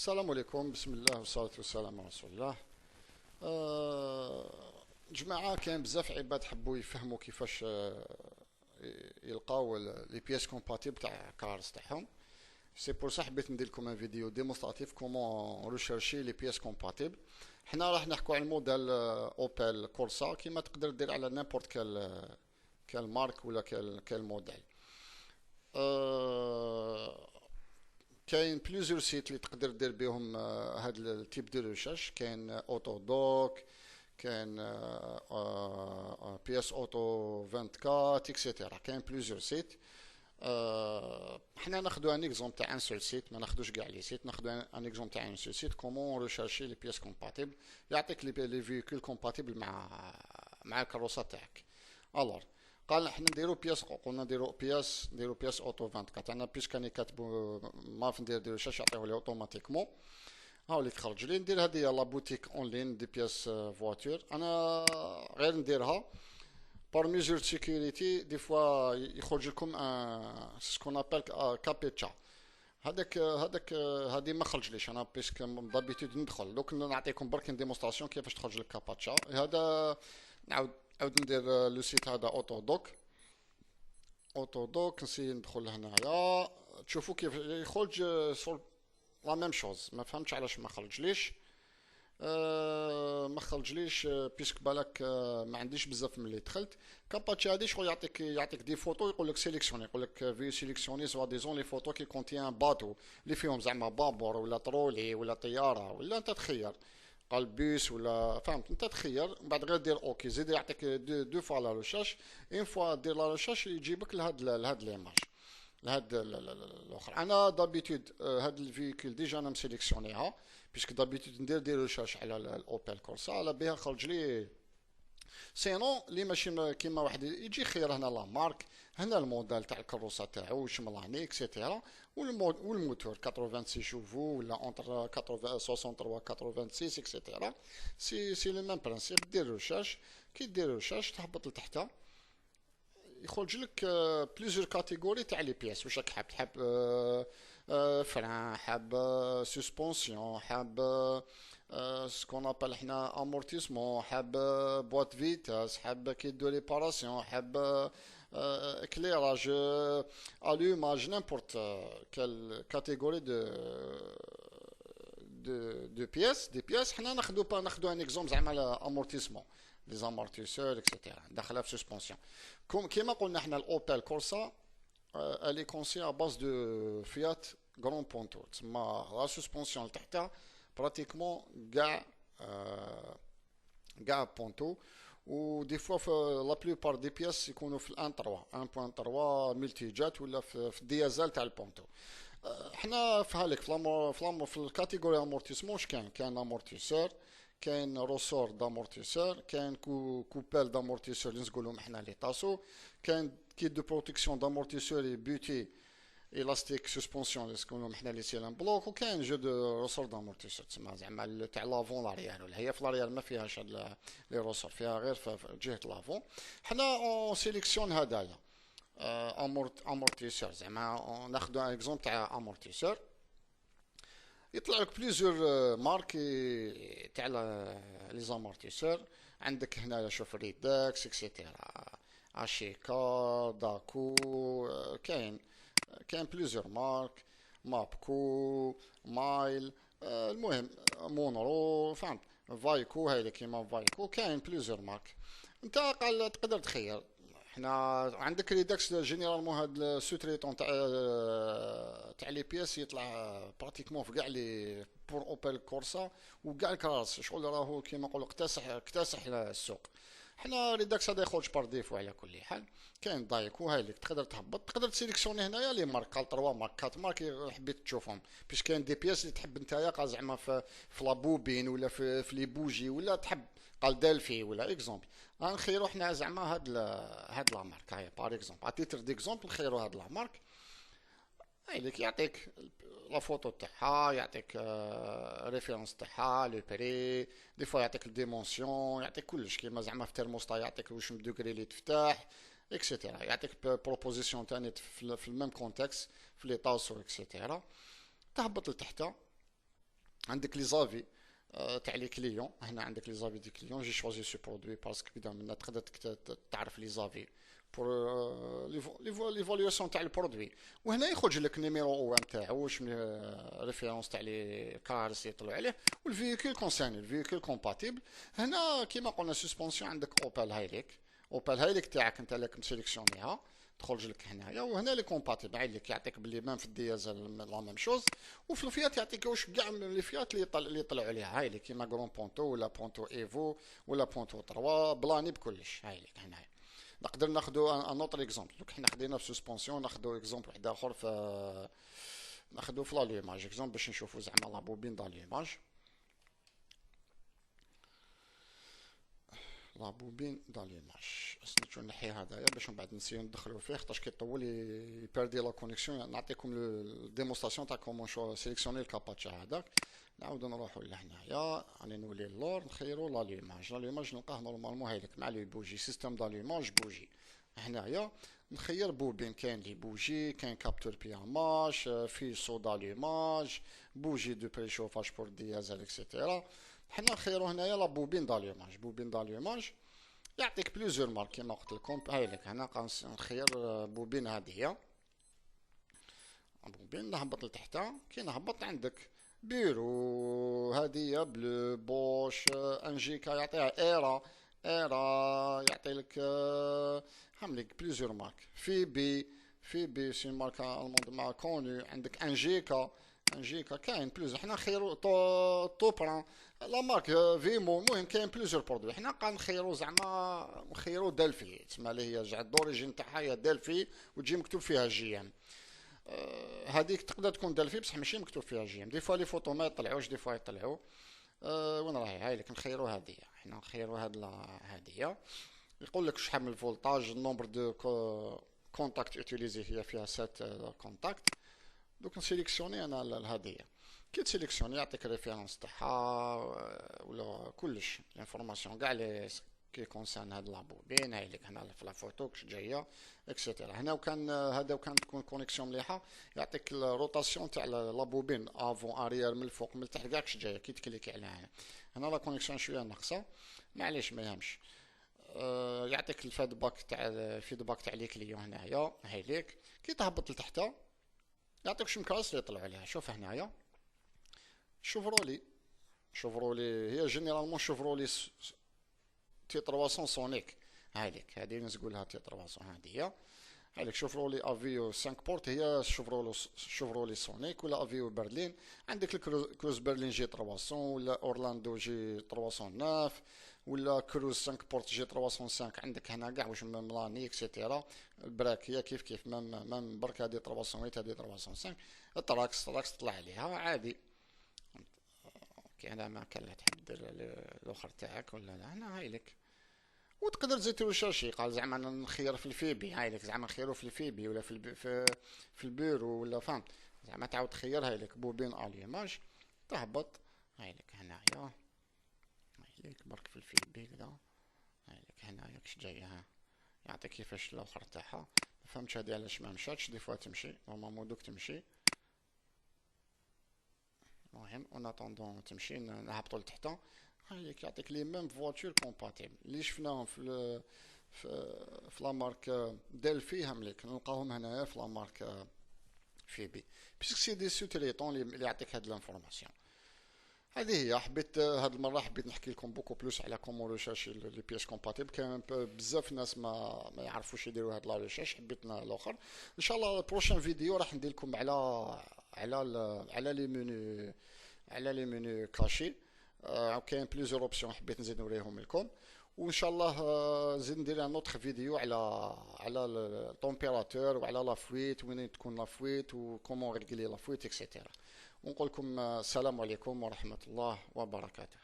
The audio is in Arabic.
السلام عليكم، بسم الله والصلاة والسلام على رسول الله. جماعة، كاين بزاف عباد حبوا يفهموا كيفاش يلقاو لي بيس كومباتيبل تاع كارز تاعهم. سي بور صح حبيت ندير لكم ان فيديو ديمونستراتيف كومون ريشيرشي لي بيس كومباتيبل. حنا راح نحكوا على الموديل اوبل كورسا، كيما تقدر دير على نيمبورت كال مارك ولا كال موديل. أه كاين بليزيور سيت اللي تقدر دير بهم هاد التيب دو ريشيرش. كاين اوتو دوك، كاين بي اس اوتو 24 اكسيتيرا. كاين بليزيور سيت. حنا ناخدو ان اكزومبل تاع ان سول سيت، ما ناخدوش كاع لي سيت، ناخدو ان اكزومبل تاع ان سول سيت كومون ريشيرشي لي بيس كومباتيبل. يعطيك لي فيكول كومباتيبل مع الكاروسا تاعك. الور قال احنا نديرو بياس، قلنا نديرو بياس اوتو 24. انا بيس كاني كاتبو ما ندير شاش يعطيوه لي اوتوماتيكمون. هاو اللي تخرج لي ندير هذه لا بوتيك اون لين دي بياس فواتور. انا غير نديرها بار ميزور دو سيكوريتي. دي فوا يخرج لكم ان سكون ابل كابيتشا. هذاك هذه ما خرجليش انا بيسك دابيتود ندخل. دوك نعطيكم برك ديمونستراسيون كيفاش تخرج لك كاباتشا. هذا نعاود ندير لو سيت هذا اوتو دوك نسي ندخل هنايا. تشوفوا كيف يخرج صور لا ميم شوز. ما فهمتش علاش ما خرجليش. ما خرجليش بيسك بالك ما عنديش بزاف ملي دخلت. كاباتشي هادي شغل يعطيك دي فوتو، يقول لك سيليكسيوني، يقول لك في سيليكسيوني سوا ديزون لي فوتو كي كونتيان باتو اللي فيهم زعما بابور ولا ترولي ولا طياره، ولا انت تخير قال بيس ولا فهمت. انت تخير من بعد غير دير اوكي، زيد يعطيك دو فوا لا ريشاش. اون فوا دير لا ريشاش يجيبك لهاد ليماج، لهاد الاخر. انا دابيتود هاد الفيكول ديجا انا مسيليكسيونيها، بيسك دابيتود ندير دي ريشاش على الاوبل كورسا على بها خرج لي. سينو اللي ماشي كيما واحد يجي خير هنا لا مارك، هنا الموديل تاع الكروسه تاعو واش ملاني اكسيتيرا. والموتور 86 شوفو ولا اونتر 80 63 86 اكسيتيرا. سي لو ميم برانسيپ. دير ريشاش، كي دير ريشاش تهبط لتحت يخرج لك بليزيور كاتيجوري تاع لي بياس. واش راك تحب فران، حاب سسبونسيون، حاب سكون ابل حنا امورتيسمون، حاب بوات فيتاس، حاب كي دو ريباراسيون، حاب éclairage, allumage, n'importe quelle catégorie de pièces. Des pièces, حنا ناخدو un exemple زعما amortissement, les amortisseurs, etc. داخله في suspension. كيما قلنا حنا الاوبل كورسا elle est conçue à base de Fiat Grand Punto. تسمى لا سسبونسيون لتحتها براتيكمون كاع بونتو. ودي فوا في لا بلوبار دي بياس يكونوا في الان 3 1.3 ملتيجات ولا في الديازال تاع البونتو. حنا في هالك في الكاتيجوري امورتيسمون اش كاين امورتيسور، كاين روسور دامورتيسور، كاين كوبال دامورتيسور اللي نقولهم حنا لي طاسو، كاين كيت دو بروتيكسيون دامورتيسور بوتي الاستيك سسبونسيون اللي نقولهم حنا لي سيلان بلوك، وكاين جو دو روسور دامورتيسور تسمى زعما تاع لافون لاريير. ولا هي في لاريير ما فيهاش هاد لي روسور، فيها غير في جهه لافون. حنا اون سيليكسيون هدايا امورتيسور. زعما ناخذ ان اكزومبل تاع امورتيسور. يطلع لك بليزيور مارك تاع لي زامورتيسور. عندك هنايا شوف ريداكس اكسيتيرا، اشيكا، داكو، كاين بليزيور مارك، مابكو، مايل، المهم مونرو، فهمت. فايكو هاي كيما فايكو، كاين بليزيور مارك. انت قال تقدر تخير. حنا عندك ريداكس جينيرالمون هاد السوتريتون تاع لي بياس يطلع براتيكمون في كاع لي بور اوبل كورسا وكاع الكراس. شغل راهو كيما نقولوا اكتسح السوق. حنا ريداكس هذا يخرج بار ديفو على كل حال. كاين دايكو هاي اللي تقدر تهبط، تقدر تسيليكسيوني هنايا لي مارك قال 3 مارك 4 مارك حبيت تشوفهم. باش كاين دي بياس اللي تحب نتايا قال زعما في لابوبين ولا في لي بوجي، ولا تحب قال دالفي ولا اكزومبل. غنخيرو حنا زعما هاد لا مارك. هاي بار اكزومبل اتيتر ديكزومبل نخيرو هاد لا مارك. هاي ليك يعطيك لا فوتو تاعها، يعطيك ريفيرونس تاعها، لو بري، دي فوا يعطيك الديمونسيون، يعطيك كلش كيما زعما في ترموستا يعطيك واش من دوغري اللي تفتح اكسيتيرا. يعطيك بروبوزيسيون تاني في الميم كونتكست في لي طاسو اكسيتيرا. تهبط لتحت عندك لي زافي تاع لي كليون. هنا عندك لي زافي دي كليون، جي شوازي سو برودوي باسكو كدا من تقدر تعرف لي زافي بور ليفوليوسيون تاع البرودوي. وهنا يخرج لك نيميرو او ام تاعو، واش من ريفيرونس تاع لي كارز يطلعوا عليه، والفيكول كونسيرني الفيكول كومباتيبل. هنا كيما قلنا سسبونسيون عندك اوبال هايليك، اوبال هايليك تاعك انت لك مسيليكسيونيها تخرج لك هنايا. وهنا لي كومباتيبل عيلك يعطيك بلي مام في الديازل لا ميم شوز، وفي الفيات يعطيك واش كاع لي فيات اللي يطلعوا عليها هاي لك كيما كرون بونتو ولا بونتو ايفو ولا بونتو 3 بلاني بكلش هاي لك هنايا. نقدر ناخذ ان اوتر اكزومبل. دوك حنا خدينا في سسبونسيون، ناخذ اكزومبل واحد اخر في ناخذ في لا ليماج اكزومبل باش نشوفوا زعما لا بوبين دا ليماج. لا بوبين دا ليماج نتو نحي هذايا باش من بعد نسيو ندخلو فيه خاطرش كيطول يباردي لا كونيكسيون. نعطيكم الديمونستراسيون تاع كومون شو سيليكسيوني الكاباتشا هذاك. نعاودو نروحو لهنايا، راني نولي اللور نخيرو لا ليماج. لا ليماج نلقاه نورمالمون هايلك مع لي بوجي سيستم دا ليماج بوجي. هنايا نخير بوبين، كاين لي بوجي، كاين كابتور بياماج، في صودا ليماج، بوجي دو بريشوفاج بور ديازل اكسيتيرا. حنا نخيرو هنايا لا بوبين دا ليماج. بوبين دا ليماج يعطيك بليزيور مارك كيما قلت لكم. هاي لك هنا نخير بوبين هادية، بوبين نهبط لتحتها. كي نهبط عندك بيرو هادية بلو بوش انجيكا يعطيها ايرا، ايرا يعطي لك هملك بليزيور مارك. في بي، في بي سي ماركة الموند ما كوني. عندك انجيكا، انجيكا كاين بلوز. حنا نخيرو توبران لا مارك فيمو. المهم كاين بلوزيور برودوي. حنا قا نخيرو زعما نخيرو دلفي تسمى اللي هي جع دوريجين تاعها هي دلفي وتجي مكتوب فيها جي ام. هذيك تقدر تكون دلفي بصح ماشي مكتوب فيها جي ام. دي فوا لي فوتو ما يطلعوش، دي فوا يطلعوا. وين راهي هاي لك نخيرو هادية. حنا نخيرو هاد هادية. يقول لك شحال من الفولتاج، النومبر دو كونتاكت اوتيليزي هي فيها 7 كونتاكت. دوك نسيليكسيوني انا الهديه. كي تسيليكسيوني يعطيك ريفيرونس تاعها ولا كلش الانفورماسيون كاع لي كي كونسان هاد لابوبين. هاي لك هنا في لا فوتو كش جايه اكسيتيرا. هنا وكان هذا وكان تكون كونيكسيون مليحه يعطيك الروتاسيون تاع لابوبين افون اريير من الفوق من التحت كاع كش جايه كي تكليكي عليها. هنا هنا لا كونيكسيون شويه ناقصه معليش ما يهمش. يعطيك الفيدباك تاع لي كليون هنايا. هاي ليك كي تهبط لتحت يعطيك شمكاس اللي يطلعوا عليها. شوف هنايا شوفرولي، شوفرولي هي جينيرالمون شوفرولي تي 300 سونيك. هاي لك هذه نقول لها تي 300 هذه. هاي لك شوفرولي افيو 5 بورت هي شوفرولي سونيك، ولا افيو برلين. عندك الكروز برلين جي 300 ولا اورلاندو جي 309 ولا كروز 5 بورت جي 305. عندك هنا كاع واش ملاني اكسيتيرا. البراك هي كيف كيف مام برك هذه 308 هذه 305. التراكس تطلع عليها عادي. كي انا ما كان لا تحب دير الاخر تاعك ولا لا. هنا هاي لك وتقدر تزيد تروشارشي. قال زعما نخير في الفيبي. هاي لك زعما نخيرو في الفيبي ولا في البيرو ولا فهمت زعما تعاود تخير. هاي لك بوبين اليماج تهبط. هاي لك هنايا هاي لك برك في الفيبي كذا. هاي لك هنايا كش جايه يعطيك كيفاش الاخر تاعها. ما فهمتش هادي علاش ما مشاتش. دي فوا تمشي نورمالمون دوك تمشي. المهم اون اتوندون تمشي نهبطو لتحت. هايليك يعطيك لي ميم فواتور كومباتيبل اللي شفناهم في لا مارك دلفي. همليك نلقاهم هنايا في لا مارك فيبي بيسك سي دي سوتريتون اللي يعطيك هاد لانفورماسيون. هذه هي حبيت هاد المره حبيت نحكي لكم بوكو بلوس على كومون ريشيرشي لي بيس كومباتيبل. كان بزاف ناس ما يعرفوش يديروا هاد لا ريشيرش. حبيتنا الاخر ان شاء الله البروشين فيديو راح ندير لكم على لي منيو، على لي منيو كاشي. كاين بليزيور اوبسيون حبيت نزيد نوريهم لكم. وان شاء الله نزيد ندير ان اوتر فيديو على التمبيراتور وعلى لا فويت وين تكون لا فويت وكومون ريغلي لا فويت اكسيتيرا. ونقول لكم السلام عليكم ورحمة الله وبركاته.